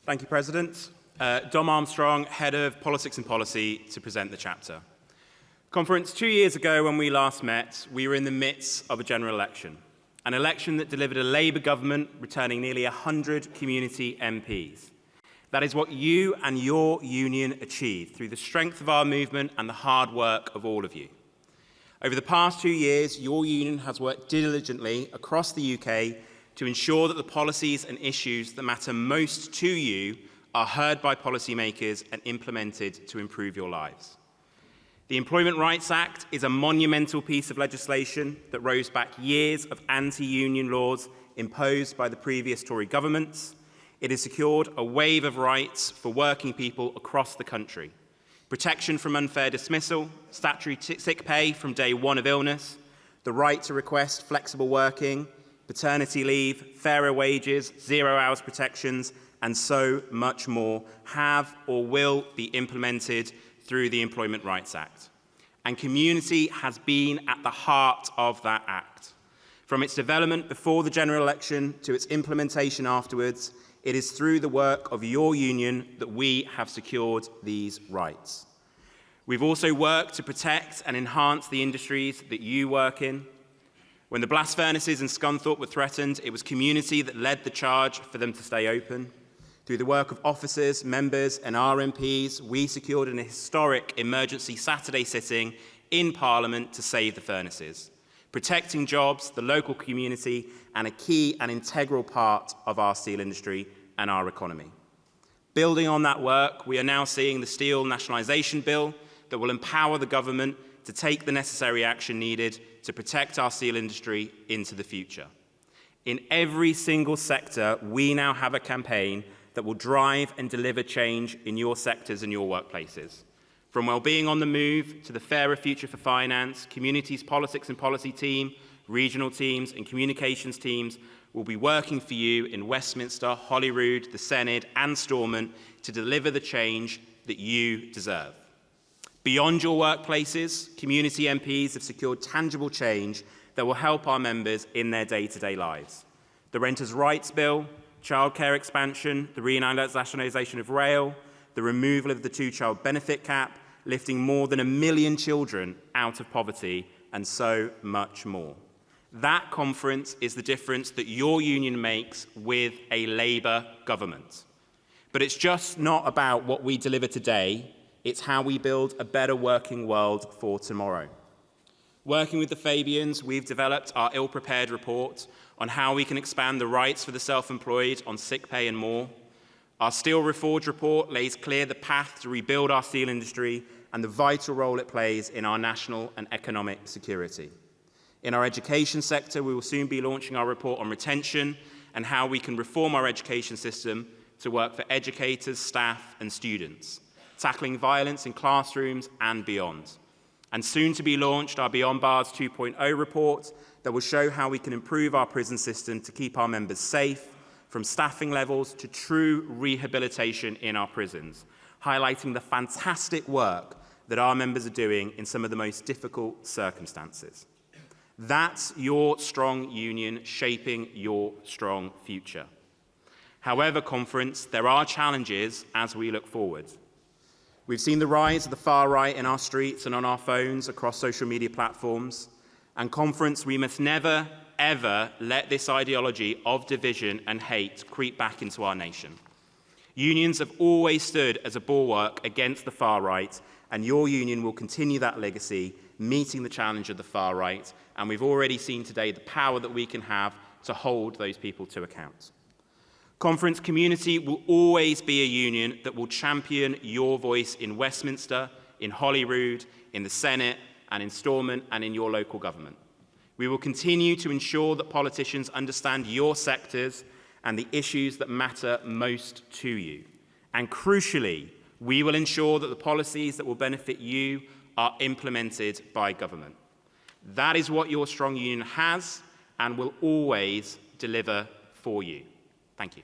Thank you, President. Dom Armstrong, Head of Politics and Policy, to present the chapter. Conference, 2 years ago when we last met, we were in the midst of a general election, an election that delivered a Labour government returning nearly 100 community MPs. That is what you and your union achieved through the strength of our movement and the hard work of all of you. Over the past 2 years, your union has worked diligently across the UK to ensure that the policies and issues that matter most to you are heard by policymakers and implemented to improve your lives. The Employment Rights Act is a monumental piece of legislation that rose back years of anti-union laws imposed by the previous Tory governments. It has secured a wave of rights for working people across the country. Protection from unfair dismissal, statutory sick pay from day one of illness, the right to request flexible working, paternity leave, fairer wages, 0 hours protections, and so much more have or will be implemented through the Employment Rights Act. And community has been at the heart of that act. From its development before the general election to its implementation afterwards, it is through the work of your union that we have secured these rights. We've also worked to protect and enhance the industries that you work in. When the blast furnaces in Scunthorpe were threatened, it was community that led the charge for them to stay open. Through the work of officers, members and RMPs, we secured an historic emergency Saturday sitting in Parliament to save the furnaces, protecting jobs, the local community, and a key and integral part of our steel industry and our economy. Building on that work, we are now seeing the Steel Nationalisation Bill that will empower the government to take the necessary action needed to protect our steel industry into the future. In every single sector, we now have a campaign that will drive and deliver change in your sectors and your workplaces. From Wellbeing on the Move to the Fairer Future for Finance, Communities Politics and Policy team, regional teams and communications teams will be working for you in Westminster, Holyrood, the Senedd and Stormont to deliver the change that you deserve. Beyond your workplaces, community MPs have secured tangible change that will help our members in their day-to-day lives. The Renters' Rights Bill, childcare expansion, the renationalisation of rail, the removal of the two-child benefit cap, lifting more than 1 million children out of poverty, and so much more. That conference is the difference that your union makes with a Labour government. But it's just not about what we deliver today, it's how we build a better working world for tomorrow. Working with the Fabians, we've developed our ill-prepared report on how we can expand the rights for the self-employed on sick pay and more. Our Steel Reforge report lays clear the path to rebuild our steel industry and the vital role it plays in our national and economic security. In our education sector, we will soon be launching our report on retention and how we can reform our education system to work for educators, staff and students, tackling violence in classrooms and beyond. And soon to be launched, our Beyond Bars 2.0 report that will show how we can improve our prison system to keep our members safe, from staffing levels to true rehabilitation in our prisons, highlighting the fantastic work that our members are doing in some of the most difficult circumstances. That's your strong union shaping your strong future. However, conference, there are challenges as we look forward. We've seen the rise of the far right in our streets and on our phones across social media platforms. And conference, we must never, ever let this ideology of division and hate creep back into our nation. Unions have always stood as a bulwark against the far right, and your union will continue that legacy, meeting the challenge of the far right. And we've already seen today the power that we can have to hold those people to account. Conference, community will always be a union that will champion your voice in Westminster, in Holyrood, in the Senate, and in Stormont, and in your local government. We will continue to ensure that politicians understand your sectors and the issues that matter most to you. And crucially, we will ensure that the policies that will benefit you are implemented by government. That is what your strong union has and will always deliver for you. Thank you.